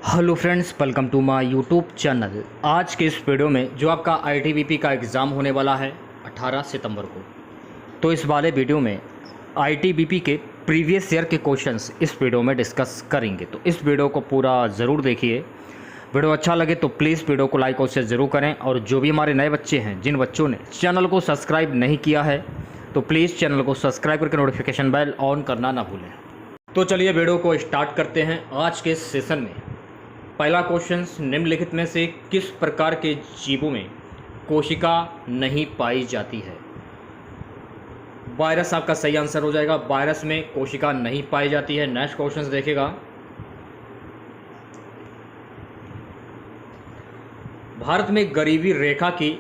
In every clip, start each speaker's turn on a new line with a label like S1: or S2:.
S1: Hello friends, welcome to my YouTube channel. आज के इस वीडियो में जो आपका आईटीबीपी का एग्ज़ाम होने वाला है 18 सितंबर को, तो इस वाले वीडियो में आईटीबीपी के प्रीवियस ईयर के क्वेश्चंस इस वीडियो में डिस्कस करेंगे। तो इस वीडियो को पूरा ज़रूर देखिए। वीडियो अच्छा लगे तो प्लीज़ वीडियो को लाइक और शेयर ज़रूर करें। और जो भी हमारे नए बच्चे हैं, जिन बच्चों ने चैनल को सब्सक्राइब नहीं किया है, तो प्लीज़ चैनल को सब्सक्राइब करके नोटिफिकेशन बेल ऑन करना ना भूलें। तो चलिए वीडियो को स्टार्ट करते हैं। आज के सेशन में पहला क्वेश्चन, निम्नलिखित में से किस प्रकार के जीवों में कोशिका नहीं पाई जाती है? वायरस आपका सही आंसर हो जाएगा। वायरस में कोशिका नहीं पाई जाती है। नेक्स्ट क्वेश्चन देखिएगा, भारत में गरीबी रेखा की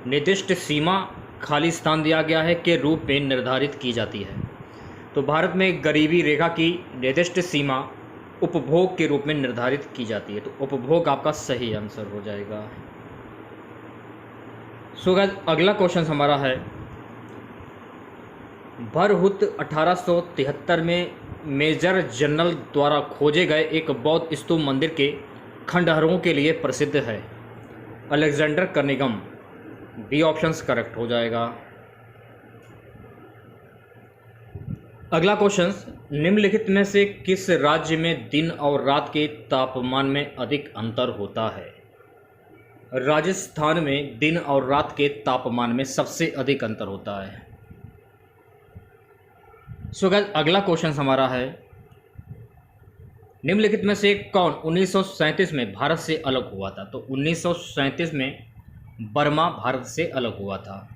S1: निर्दिष्ट सीमा खाली स्थान दिया गया है के रूप में निर्धारित की जाती है। तो भारत में गरीबी रेखा की निर्दिष्ट सीमा उपभोग के रूप में निर्धारित की जाती है। तो उपभोग आपका सही आंसर हो जाएगा। सो गाइस, अगला क्वेश्चन हमारा है, भरहुत 1873 में मेजर जनरल द्वारा खोजे गए एक बौद्ध स्तूप मंदिर के खंडहरों के लिए प्रसिद्ध है। अलेक्जेंडर कनिगम। बी ऑप्शंस करेक्ट हो जाएगा। अगला क्वेश्चन, निम्नलिखित में से किस राज्य में दिन और रात के तापमान में अधिक अंतर होता है? राजस्थान में दिन और रात के तापमान में सबसे अधिक अंतर होता है। सो गाइस, अगला क्वेश्चन हमारा है, निम्नलिखित में से कौन 1937 में भारत से अलग हुआ था? तो 1937 में बर्मा भारत से अलग हुआ था।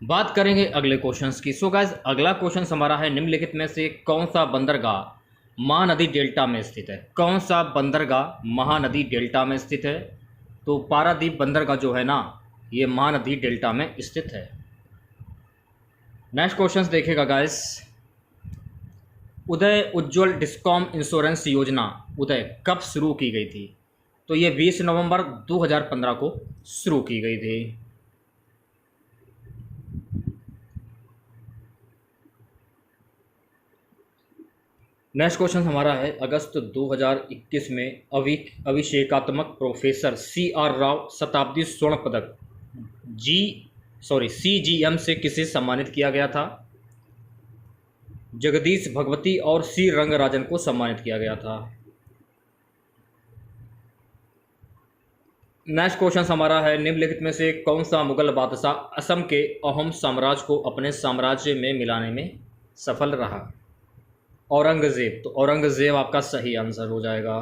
S1: बात करेंगे अगले क्वेश्चंस की। सो गाइस, अगला क्वेश्चन हमारा है, निम्नलिखित में से कौन सा बंदरगाह महानदी डेल्टा में स्थित है? कौन सा बंदरगाह महानदी डेल्टा में स्थित है? तो पारादीप बंदरगाह जो है ना, ये महानदी डेल्टा में स्थित है। नेक्स्ट क्वेश्चन देखिएगा गाइस, उदय उज्ज्वल डिस्कॉम इंश्योरेंस योजना उदय कब शुरू की गई थी? तो ये 20 नवंबर 2015 को शुरू की गई थी। नेक्स्ट क्वेश्चन हमारा है, अगस्त 2021 में अभिषेकात्मक प्रोफेसर CR राव शताब्दी स्वर्ण पदक CGM से किसे सम्मानित किया गया था? जगदीश भगवती और C रंगराजन को सम्मानित किया गया था। नेक्स्ट क्वेश्चन हमारा है, निम्नलिखित में से कौन सा मुगल बादशाह असम के अहोम साम्राज्य को अपने साम्राज्य में मिलाने में सफल रहा? औरंगजेब। तो औरंगजेब आपका सही आंसर हो जाएगा।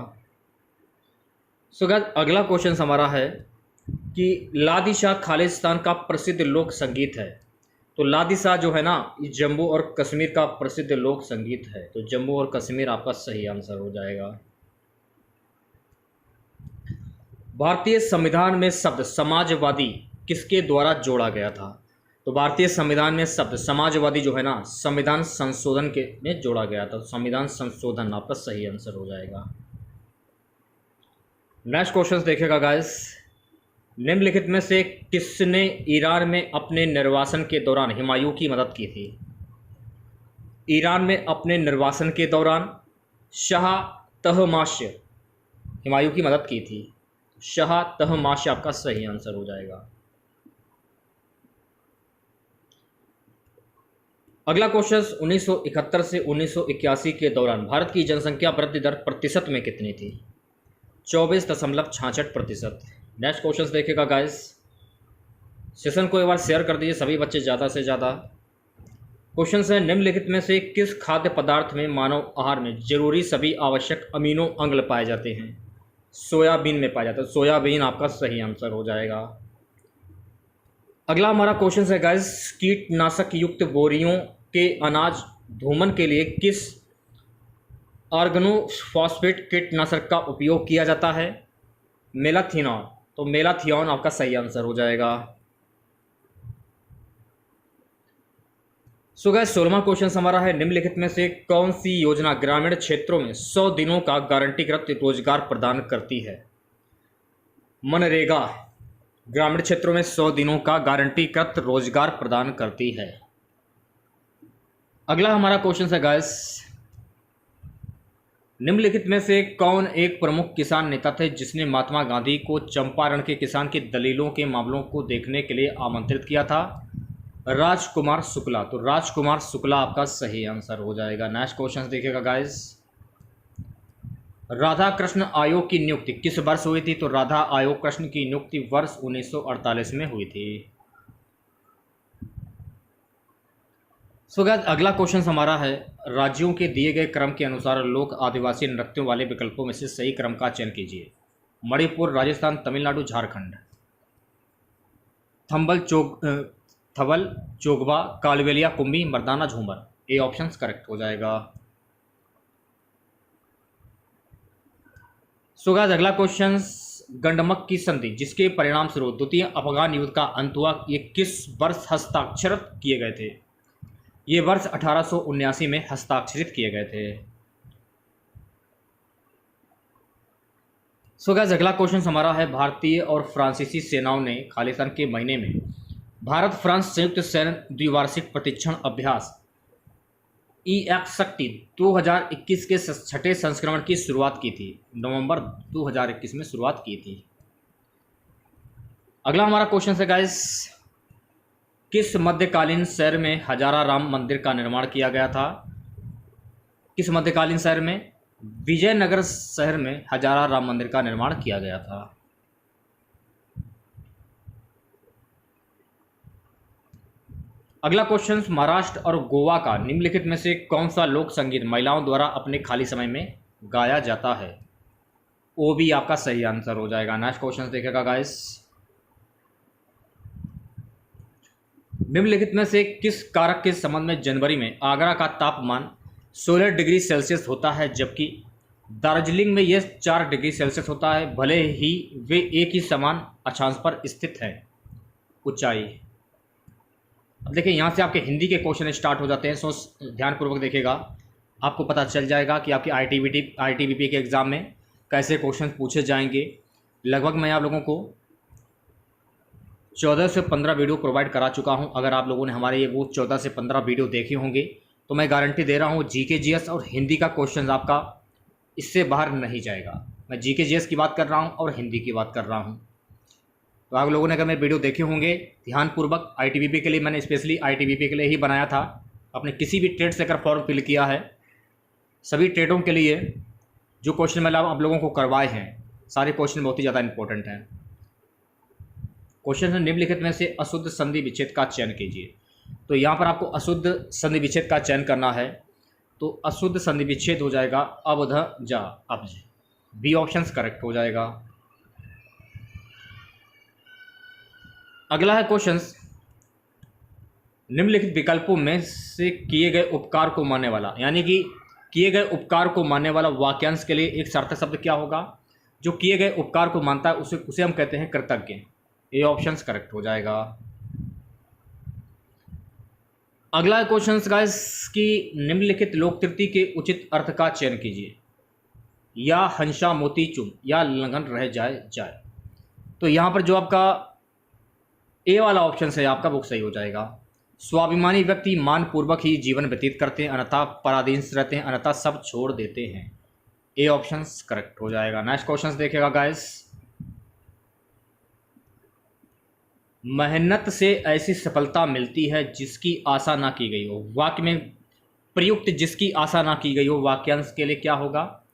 S1: सो गाइस, अगला क्वेश्चन हमारा है कि लादिशाह खालिस्तान का प्रसिद्ध लोक संगीत है। तो लादिशाह जो है ना, ये जम्मू और कश्मीर का प्रसिद्ध लोक संगीत है। तो जम्मू और कश्मीर आपका सही आंसर हो जाएगा। भारतीय संविधान में शब्द समाजवादी किसके द्वारा जोड़ा गया था? तो भारतीय संविधान में शब्द समाजवादी जो है ना, संविधान संशोधन के में जोड़ा गया था। संविधान संशोधन आपका सही आंसर हो जाएगा। नेक्स्ट क्वेश्चन देखिएगा गाइस, निम्नलिखित में से किसने ईरान में अपने निर्वासन के दौरान हुमायूं की मदद की थी? ईरान में अपने निर्वासन के दौरान शाह तहमास्य हुमायूं की मदद की थी। शाह तहमास्य आपका सही आंसर हो जाएगा। अगला क्वेश्चन, 1971 से 1981 के दौरान भारत की जनसंख्या वृद्धि दर प्रतिशत में कितनी थी? 24.66%। नेक्स्ट क्वेश्चन देखिएगा गाइस, सेशन को एक बार शेयर कर दीजिए सभी बच्चे ज़्यादा से ज़्यादा। क्वेश्चन है, निम्नलिखित में से किस खाद्य पदार्थ में मानव आहार में जरूरी सभी आवश्यक अमीनो अम्ल पाए जाते हैं? सोयाबीन में पाया जाता है। सोयाबीन आपका सही आंसर हो जाएगा। अगला हमारा क्वेश्चन है गाइस, कीटनाशक युक्त बोरियों के अनाज धूमन के लिए किस ऑर्गेनोफॉस्फेट कीटनाशक का उपयोग किया जाता है? मेलाथियन। तो मेलाथियन आपका सही आंसर हो जाएगा। सो गाइस, 16वां क्वेश्चन हमारा है, निम्नलिखित में से कौन सी योजना ग्रामीण क्षेत्रों में 100 दिनों का गारंटीकृत रोजगार प्रदान करती है? मनरेगा ग्रामीण क्षेत्रों में 100 दिनों का गारंटीकृत रोजगार प्रदान करती है। अगला हमारा क्वेश्चन है गाइस, निम्नलिखित में से कौन एक प्रमुख किसान नेता थे जिसने महात्मा गांधी को चंपारण के किसान की दलीलों के मामलों को देखने के लिए आमंत्रित किया था? राजकुमार शुक्ला। तो राजकुमार शुक्ला आपका सही आंसर हो जाएगा। नेक्स्ट क्वेश्चन देखिएगा गाइस, राधा कृष्ण आयोग की नियुक्ति किस वर्ष हुई थी? तो राधा आयोग कृष्ण की नियुक्ति वर्ष 1948 में हुई थी। सो गाइस अगला क्वेश्चन हमारा है, राज्यों के दिए गए क्रम के अनुसार लोक आदिवासी नृत्यों वाले विकल्पों में से सही क्रम का चयन कीजिए। मणिपुर, राजस्थान, तमिलनाडु, झारखंड। थवल, चोगवा, कालबेलिया, कुंभी, मर्दाना, झूमर। ए ऑप्शन करेक्ट हो जाएगा। सो गाइस अगला क्वेश्चन, गंडमक की संधि जिसके परिणाम स्वरूप द्वितीय अफगान युद्ध का अंत हुआ, ये किस वर्ष हस्ताक्षरित किए गए थे? ये वर्ष 1879 में हस्ताक्षरित किए गए थे। सो गाइस अगला क्वेश्चन हमारा है, भारतीय और फ्रांसीसी सेनाओं ने खालिस्तान के महीने में भारत फ्रांस संयुक्त सैन्य द्विवार्षिक प्रशिक्षण अभ्यास EX शक्ति 2021 के छठे संस्करण की शुरुआत की थी। नवंबर 2021 में शुरुआत की थी। अगला हमारा क्वेश्चन है गाइस, किस मध्यकालीन शहर में हजारा राम मंदिर का निर्माण किया गया था? किस मध्यकालीन शहर में? विजयनगर शहर में हजारा राम मंदिर का निर्माण किया गया था। अगला क्वेश्चन, महाराष्ट्र और गोवा का निम्नलिखित में से कौन सा लोक संगीत महिलाओं द्वारा अपने खाली समय में गाया जाता है? वो भी आपका सही आंसर हो जाएगा। नेक्स्ट क्वेश्चन देखेगा गाइस, निम्नलिखित में से किस कारक के संबंध में जनवरी में आगरा का तापमान 16 डिग्री सेल्सियस होता है जबकि दार्जिलिंग में यह 4 डिग्री सेल्सियस होता है, भले ही वे एक ही समान अक्षांश पर स्थित हैं? ऊंचाई। अब देखिए यहाँ से आपके हिंदी के क्वेश्चन स्टार्ट हो जाते हैं, सो ध्यानपूर्वक देखिएगा, आपको पता चल जाएगा कि आपकी ITBP के एग्ज़ाम में कैसे क्वेश्चन पूछे जाएंगे। लगभग मैं आप लोगों को 14 से 15 वीडियो प्रोवाइड करा चुका हूं। अगर आप लोगों ने हमारे ये वो 14 से 15 वीडियो देखे होंगे तो मैं गारंटी दे रहा हूं GK GS और हिंदी का क्वेश्चन आपका इससे बाहर नहीं जाएगा। मैं GK GS की बात कर रहा हूं और हिंदी की बात कर रहा हूं। तो आप लोगों ने अगर मेरे वीडियो देखे होंगे ध्यानपूर्वक, ITBP के लिए मैंने स्पेशली ITBP के लिए ही बनाया था। आपने किसी भी ट्रेड से अगर फॉर्म फिल किया है, सभी ट्रेडों के लिए जो क्वेश्चन मैंने आप लोगों को करवाए हैं, सारे क्वेश्चन बहुत ही ज़्यादा इंपॉर्टेंट हैं। क्वेश्चन है, निम्नलिखित में से अशुद्ध संधि विच्छेद का चयन कीजिए। तो यहाँ पर आपको अशुद्ध संधि विच्छेद का चयन करना है, तो अशुद्ध संधि विच्छेद हो जाएगा अवध जा अब्ज। बी ऑप्शन करेक्ट हो जाएगा। अगला है क्वेश्चन, निम्नलिखित विकल्पों में से किए गए उपकार को मानने वाला, यानी कि किए गए उपकार को मानने वाला वाक्यांश के लिए एक सार्थक शब्द क्या होगा? जो किए गए उपकार को मानता है उसे हम कहते हैं कृतज्ञ। ये ऑप्शन करेक्ट हो जाएगा। अगला क्वेश्चन गाइस कि निम्नलिखित लोक त्रुटि के उचित अर्थ का चयन कीजिए। या हंसा मोती चुम या लगन रह जाए। तो यहाँ पर जो आपका ए वाला ऑप्शन है आपका वो सही हो जाएगा। स्वाभिमानी व्यक्ति मानपूर्वक ही जीवन व्यतीत करते हैं, अन्यथा पराधीन रहते हैं, अन्यथा सब छोड़ देते हैं। ए ऑप्शन करेक्ट हो जाएगा। नेक्स्ट क्वेश्चन देखेगा गाइस, मेहनत से ऐसी सफलता मिलती है जिसकी आशा ना की गई हो। वाक्य में प्रयुक्त जिसकी आशा ना की गई हो वाक्यांश के लिए क्या होगा?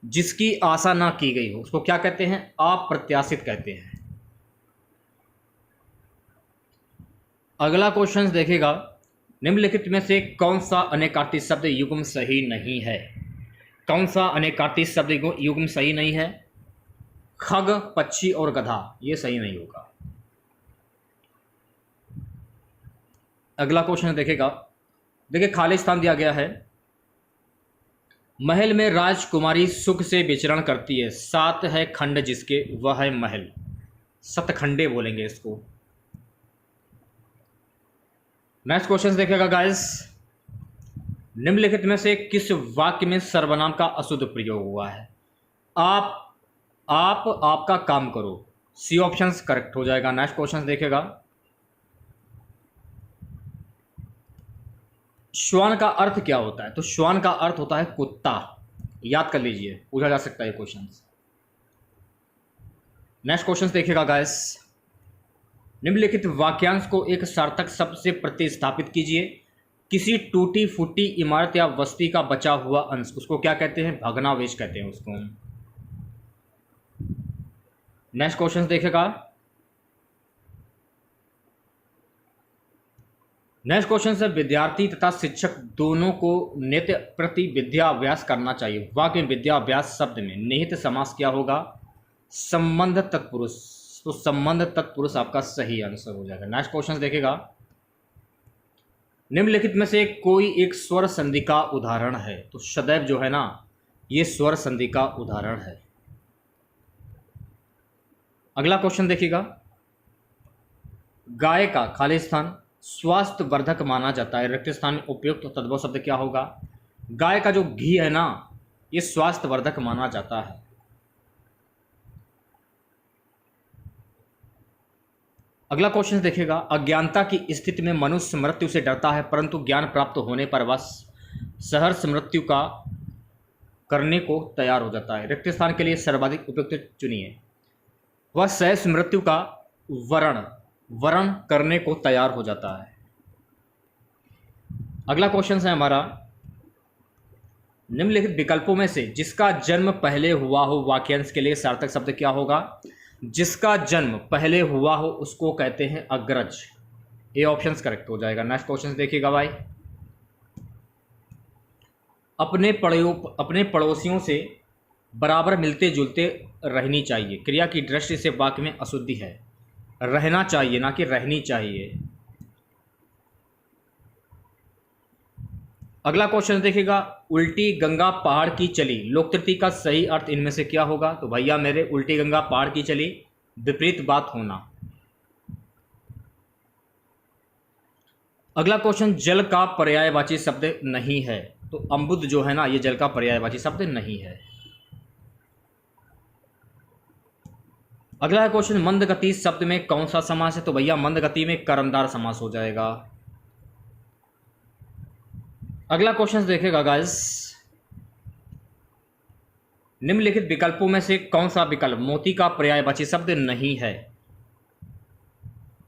S1: जिसकी आशा ना की गई हो उसको क्या कहते हैं? अप्रत्याशित कहते हैं। अगला क्वेश्चन देखेगा, निम्नलिखित में से कौन सा अनेकार्थी शब्द युग्म सही नहीं है? कौन सा अनेकार्थी शब्द युग्म सही नहीं है? खग, पक्षी और गधा, ये सही नहीं होगा। अगला क्वेश्चन देखेगा, देखिए खाली स्थान दिया गया है, महल में राजकुमारी सुख से विचरण करती है, 7 है खंड जिसके वह है महल। सतखंडे बोलेंगे इसको। नेक्स्ट क्वेश्चन देखेगा गाइस, निम्नलिखित में से किस वाक्य में सर्वनाम का अशुद्ध प्रयोग हुआ है? आप आपका काम करो। सी ऑप्शन करेक्ट हो जाएगा। नेक्स्ट क्वेश्चन देखेगा, श्वान का अर्थ क्या होता है? तो श्वान का अर्थ होता है कुत्ता। याद कर लीजिए, पूछा जा सकता है क्वेश्चन। नेक्स्ट क्वेश्चन देखिएगा गाइस। निम्नलिखित वाक्यांश को एक सार्थक शब्द से प्रतिस्थापित कीजिए। किसी टूटी फूटी इमारत या बस्ती का बचा हुआ अंश, उसको क्या कहते हैं? भग्नावशेष कहते हैं उसको। नेक्स्ट क्वेश्चन देखेगा। नेक्स्ट क्वेश्चन है, विद्यार्थी तथा शिक्षक दोनों को नित्य प्रति विद्याभ्यास करना चाहिए। वाक्य में विद्याभ्यास शब्द में निहित समास क्या होगा? संबंध तत्पुरुष। तो संबंध तत्पुरुष आपका सही आंसर हो जाएगा। नेक्स्ट क्वेश्चन देखेगा। निम्नलिखित में से कोई एक स्वर संधि का उदाहरण है। तो सदैव जो है ना, ये स्वर संधि का उदाहरण है। अगला क्वेश्चन देखिएगा। गाय का खाली स्थान स्वास्थ्य वर्धक माना जाता है। रिक्त स्थान में उपयुक्त तद्भव शब्द क्या होगा? गाय का जो घी है ना, ये स्वास्थ्य वर्धक माना जाता है। अगला क्वेश्चन देखिएगा। अज्ञानता की स्थिति में मनुष्य मृत्यु से डरता है, परंतु ज्ञान प्राप्त होने पर वह सहर्ष मृत्यु का करने को तैयार हो जाता है। रिक्त स्थान के लिए सर्वाधिक उपयुक्त चुनिए। वह सहर्ष मृत्यु का वरण करने को तैयार हो जाता है। अगला क्वेश्चन है हमारा। निम्नलिखित विकल्पों में से जिसका जन्म पहले हुआ हो, वाक्यांश के लिए सार्थक शब्द क्या होगा? जिसका जन्म पहले हुआ हो उसको कहते हैं अग्रज। ये ऑप्शन करेक्ट हो जाएगा। नेक्स्ट क्वेश्चन देखिएगा भाई। अपने पड़ोसियों से बराबर मिलते जुलते रहनी चाहिए। क्रिया की दृष्टि से वाक्य में अशुद्धि है। रहना चाहिए ना कि रहनी चाहिए। अगला क्वेश्चन देखिएगा। उल्टी गंगा पहाड़ की चली, लोकतृति का सही अर्थ इनमें से क्या होगा? तो भैया मेरे, उल्टी गंगा पहाड़ की चली विपरीत बात होना। अगला क्वेश्चन, जल का पर्यायवाची शब्द नहीं है। तो अम्बुद जो है ना, ये जल का पर्यायवाची शब्द नहीं है। अगला क्वेश्चन, मंदगति शब्द में कौन सा समास है? तो भैया मंदगति में कर्मधार समास हो जाएगा। अगला क्वेश्चन देखेगा गाइस। निम्नलिखित विकल्पों में से कौन सा विकल्प मोती का पर्यायवाची शब्द नहीं है?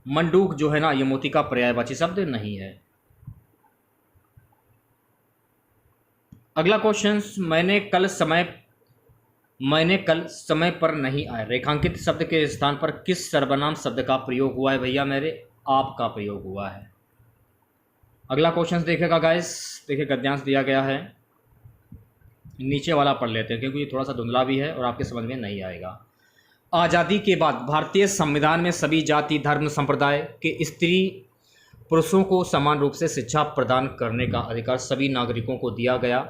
S1: मंडूक जो है ना, ये मोती का पर्यायवाची शब्द नहीं है। अगला क्वेश्चन, मैंने कल समय पर नहीं आया। रेखांकित शब्द के स्थान पर किस सर्वनाम शब्द का प्रयोग हुआ है? भैया मेरे, आप का प्रयोग हुआ है। अगला क्वेश्चन देखेगा गाइस। देखिए गद्यांश दिया गया है, नीचे वाला पढ़ लेते हैं क्योंकि ये थोड़ा सा धुंधला भी है और आपके समझ में नहीं आएगा। आज़ादी के बाद भारतीय संविधान में सभी जाति धर्म संप्रदाय के स्त्री पुरुषों को समान रूप से शिक्षा प्रदान करने का अधिकार सभी नागरिकों को दिया गया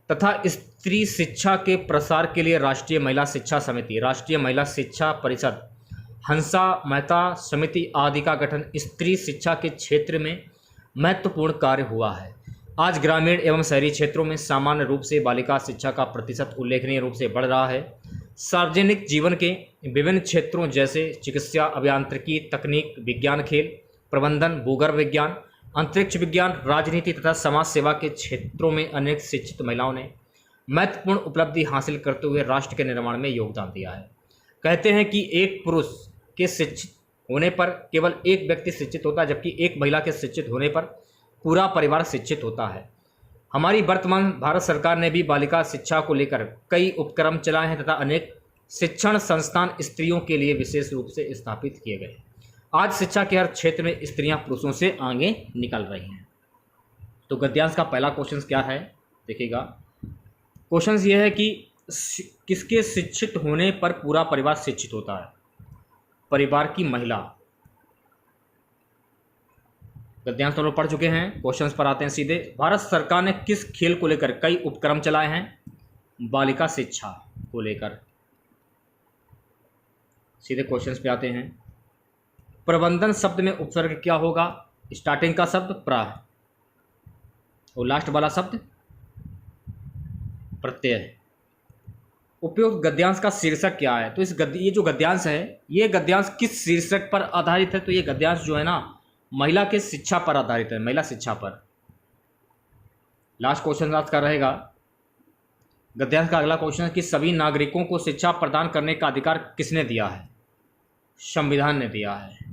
S1: तथा स्त्री शिक्षा के प्रसार के लिए राष्ट्रीय महिला शिक्षा समिति, राष्ट्रीय महिला शिक्षा परिषद, हंसा मेहता समिति आदि का गठन स्त्री शिक्षा के क्षेत्र में महत्वपूर्ण कार्य हुआ है। आज ग्रामीण एवं शहरी क्षेत्रों में सामान्य रूप से बालिका शिक्षा का प्रतिशत उल्लेखनीय रूप से बढ़ रहा है। सार्वजनिक जीवन के विभिन्न क्षेत्रों जैसे चिकित्सा, अभियांत्रिकी, तकनीक, विज्ञान, खेल, प्रबंधन, भूगर्भ विज्ञान, अंतरिक्ष विज्ञान, राजनीति तथा समाज सेवा के क्षेत्रों में अनेक शिक्षित महिलाओं ने महत्वपूर्ण उपलब्धि हासिल करते हुए राष्ट्र के निर्माण में योगदान दिया है। कहते हैं कि एक पुरुष के शिक्षित होने पर केवल एक व्यक्ति शिक्षित होता है, जबकि एक महिला के शिक्षित होने पर पूरा परिवार शिक्षित होता है। हमारी वर्तमान भारत सरकार ने भी बालिका शिक्षा को लेकर कई उपक्रम चलाए हैं तथा अनेक शिक्षण संस्थान स्त्रियों के लिए विशेष रूप से स्थापित किए गए। आज शिक्षा के हर क्षेत्र में स्त्रियां पुरुषों से आगे निकल रही हैं। तो गद्यांश का पहला क्वेश्चन क्या है देखिएगा। क्वेश्चन ये है कि किसके शिक्षित होने पर पूरा परिवार शिक्षित होता है? परिवार की महिला। गद्यांश तो लोग पढ़ चुके हैं। क्वेश्चंस पर आते हैं सीधे। भारत सरकार ने किस खेल को लेकर कई उपक्रम चलाए हैं? बालिका शिक्षा को लेकर। सीधे क्वेश्चंस पे आते हैं। प्रबंधन शब्द में उपसर्ग क्या होगा? स्टार्टिंग का शब्द प्रा और लास्ट वाला शब्द प्रत्यय। उपयुक्त गद्यांश का शीर्षक क्या है? तो ये जो गद्यांश है, ये गद्यांश किस शीर्षक पर आधारित है? तो ये गद्यांश जो है ना, महिला के शिक्षा पर आधारित है, महिला शिक्षा पर। लास्ट क्वेश्चन आज का रहेगा गद्यांश का अगला क्वेश्चन है कि सभी नागरिकों को शिक्षा प्रदान करने का अधिकार किसने दिया है? संविधान ने दिया है।